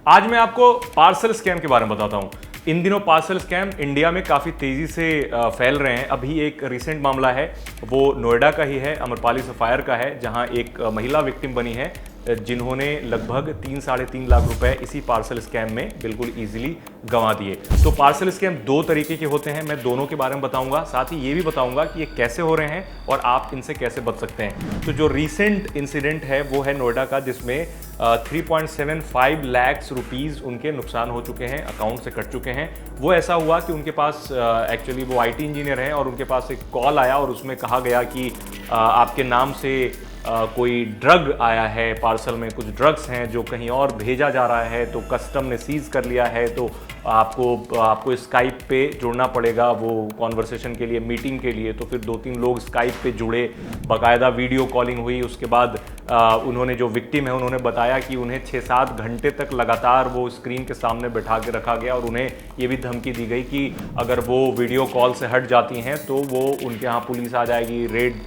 आज मैं आपको पार्सल स्कैम के बारे में बताता हूँ। इन दिनों पार्सल स्कैम इंडिया में काफ़ी तेज़ी से फैल रहे हैं। अभी एक रिसेंट मामला है, वो नोएडा का ही है, अमरपाली सफायर का है, जहां एक महिला विक्टिम बनी है जिन्होंने लगभग 3-3.5 लाख रुपए इसी पार्सल स्कैम में बिल्कुल इजीली गंवा दिए। तो पार्सल स्कैम दो तरीके के होते हैं, मैं दोनों के बारे में बताऊंगा, साथ ही ये भी बताऊंगा कि ये कैसे हो रहे हैं और आप इनसे कैसे बच सकते हैं। तो जो रीसेंट इंसिडेंट है वो है नोएडा का, जिसमें 3.75 लाख रुपीज़ उनके नुकसान हो चुके हैं, अकाउंट से कट चुके हैं। वो ऐसा हुआ कि उनके पास एक्चुअली वो IT इंजीनियर हैं और उनके पास एक कॉल आया और उसमें कहा गया कि आपके नाम से कोई ड्रग आया है, पार्सल में कुछ ड्रग्स हैं जो कहीं और भेजा जा रहा है, तो कस्टम ने सीज कर लिया है, तो आपको स्काइप पे जुड़ना पड़ेगा वो कॉन्वर्सेशन के लिए, मीटिंग के लिए। तो फिर 2-3 लोग स्काइप पे जुड़े, बाकायदा वीडियो कॉलिंग हुई। उसके बाद उन्होंने, जो विक्टिम है, उन्होंने बताया कि उन्हें 6-7 घंटे तक लगातार वो स्क्रीन के सामने बैठा के रखा गया और उन्हें ये भी धमकी दी गई कि अगर वो वीडियो कॉल से हट जाती हैं तो वो उनके यहाँ पुलिस आ जाएगी, रेड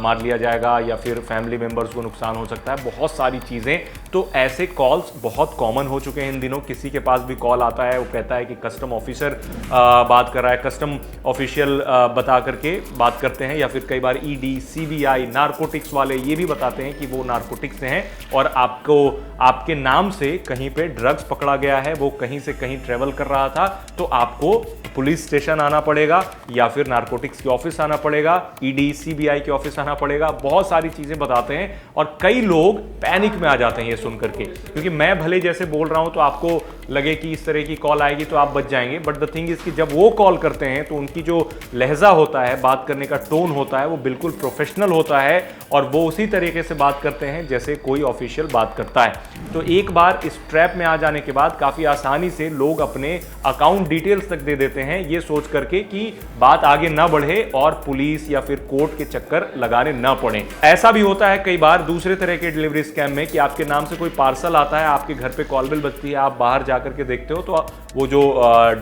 मार लिया जाएगा या फिर फैमिली मेम्बर्स को नुकसान हो सकता है, बहुत सारी चीज़ें। तो ऐसे कॉल्स बहुत कॉमन हो चुके हैं इन दिनों। किसी के पास भी कॉल आता है, वो कहता है कि कस्टम ऑफिसर बात कर रहा है, कस्टम ऑफिशियल बता करके बात करते हैं, या फिर कई बार ED, CBI, नारकोटिक्स वाले ये भी बताते हैं कि वो नारकोटिक्स से हैं और आपके नाम से कहीं पे ड्रग्स पकड़ा गया है, वो कहीं से कहीं ट्रेवल कर रहा था, तो आपको पुलिस स्टेशन आना पड़ेगा या फिर नारकोटिक्स के ऑफिस आना पड़ेगा, ED, CBI के ऑफिस आना पड़ेगा। बहुत सारी चीजें बताते हैं और कई लोग पैनिक में आ जाते हैं ये सुन करके, क्योंकि मैं भले जैसे बोल रहा हूं तो आपको लगे कि इस तरह की कॉल आएगी तो आप बच जाएंगे, बट द थिंग इज कि जब वो कॉल करते हैं तो उनकी जो लहजा होता है, बात करने का टोन होता है, वो बिल्कुल प्रोफेशनल होता है और वो उसी तरीके से बात करते हैं जैसे कोई ऑफिशियल बात करता है। तो एक बार इस ट्रैप में आ जाने के बाद काफी आसानी से लोग अपने अकाउंट डिटेल्स तक दे देते हैं, ये सोच करके कि बात आगे ना बढ़े और पुलिस या फिर कोर्ट के चक्कर लगाने ना पड़े। ऐसा भी होता है कई बार दूसरे तरह के डिलीवरी स्कैम में कि आपके नाम से कोई पार्सल आता है, आपके घर पे कॉल बेल बजती है, आप बाहर जाकर के देखते हो तो वो जो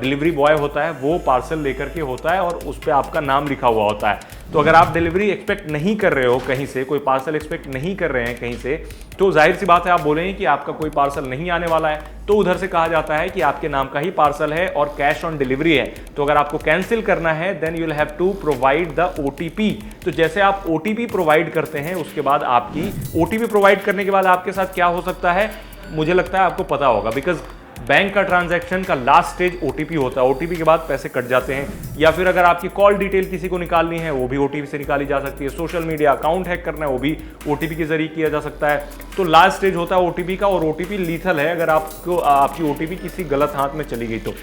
डिलीवरी बॉय होता है वो पार्सल लेकर के होता है और उस पर आपका नाम लिखा हुआ होता है। तो अगर आप डिलीवरी एक्सपेक्ट नहीं कर रहे हो कहीं से, कोई पार्सल एक्सपेक्ट नहीं कर रहे हैं कहीं से, तो जाहिर सी बात है आप बोलेंगे कि आपका कोई पार्सल नहीं आने वाला है, तो उधर से कहा जाता है कि आपके नाम का ही पार्सल है और कैश ऑन डिलीवरी है। तो अगर आपको कैंसिल करना है then you will have to provide the OTP। तो जैसे आप OTP प्रोवाइड करते हैं, उसके बाद आपकी OTP प्रोवाइड करने के बाद आपके साथ क्या हो सकता है, मुझे लगता है आपको पता होगा, बिकॉज बैंक का ट्रांजैक्शन का लास्ट स्टेज OTP होता है। OTP के बाद पैसे कट जाते हैं, या फिर अगर आपकी कॉल डिटेल किसी को निकालनी है वो भी OTP से निकाली जा सकती है। सोशल मीडिया अकाउंट हैक करना है वो भी OTP के जरिए किया जा सकता है। तो लास्ट स्टेज होता है OTP का, और OTP लीथल है अगर आपकी OTP किसी गलत हाथ में चली गई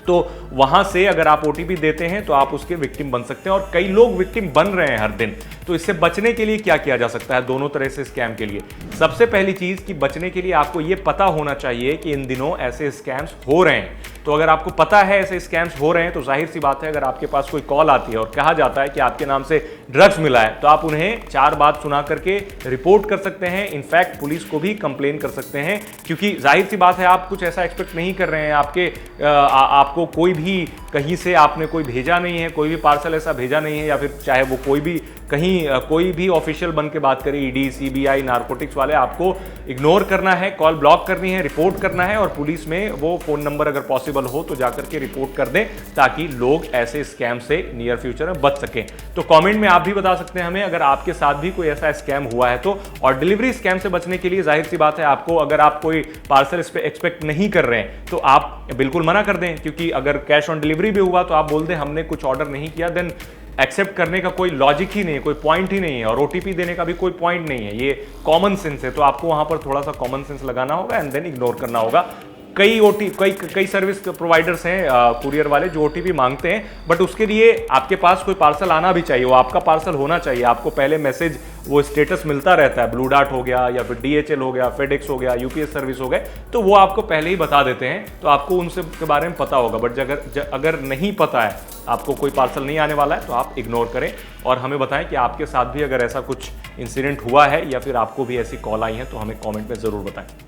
तो वहां से अगर आप OTP देते हैं तो आप उसके विक्टिम बन सकते हैं, और कई लोग विक्टिम बन रहे हैं हर दिन। तो इससे बचने के लिए क्या किया जा सकता है दोनों तरह से स्कैम के लिए? सबसे पहली चीज कि बचने के लिए आपको यह पता होना चाहिए कि इन दिनों ऐसे स्कैम्स हो रहे हैं। तो अगर आपको पता है ऐसे स्कैम्स हो रहे हैं तो जाहिर सी बात है, अगर आपके पास कोई कॉल आती है और कहा जाता है कि आपके नाम से ड्रग्स मिला है, तो आप उन्हें 4 बात सुना करके रिपोर्ट कर सकते हैं। इनफैक्ट पुलिस को भी कंप्लेन कर सकते हैं, क्योंकि जाहिर सी बात है आप कुछ ऐसा एक्सपेक्ट नहीं कर रहे हैं, आपको कोई भी कहीं से आपने कोई भेजा नहीं है, कोई भी पार्सल ऐसा भेजा नहीं है, या फिर चाहे वो कोई भी ऑफिशियल बन के बात करे, ED, CBI, नारकोटिक्स वाले, आपको इग्नोर करना है, कॉल ब्लॉक करनी है, रिपोर्ट करना है, और पुलिस में वो फोन नंबर अगर पॉसिबल हो तो जाकर के रिपोर्ट कर दें, ताकि लोग ऐसे स्कैम से नियर फ्यूचर में बच सकें। तो कमेंट में आप भी बता सकते हैं हमें अगर आपके साथ भी कोई ऐसा स्कैम हुआ है तो। और डिलीवरी स्कैम से बचने के लिए जाहिर सी बात है, आपको, अगर आप कोई पार्सल एक्सपेक्ट नहीं कर रहे हैं तो आप बिल्कुल मना कर दें, क्योंकि अगर कैश ऑन डिलीवरी भी हुआ तो आप बोल दें हमने कुछ ऑर्डर नहीं किया, देन एक्सेप्ट करने का कोई लॉजिक ही नहीं है, कोई पॉइंट ही नहीं है, और OTP देने का भी कोई पॉइंट नहीं है। ये कॉमन सेंस है, तो आपको वहां पर थोड़ा सा कॉमन सेंस लगाना होगा एंड देन इग्नोर करना होगा। कई सर्विस प्रोवाइडर्स हैं कुरियर वाले जो OTP मांगते हैं, बट उसके लिए आपके पास कोई पार्सल आना भी चाहिए, वो आपका पार्सल होना चाहिए। आपको पहले मैसेज, वो स्टेटस मिलता रहता है, ब्लू डार्ट हो गया या फिर DHL हो गया, FedEx हो गया, UPS सर्विस हो गए, तो वो आपको पहले ही बता देते हैं, तो आपको उनसे के बारे में पता होगा। बट अगर नहीं पता है, आपको कोई पार्सल नहीं आने वाला है, तो आप इग्नोर करें और हमें बताएं कि आपके साथ भी अगर ऐसा कुछ इंसिडेंट हुआ है या फिर आपको भी ऐसी कॉल आई है, तो हमें कमेंट में ज़रूर बताएं।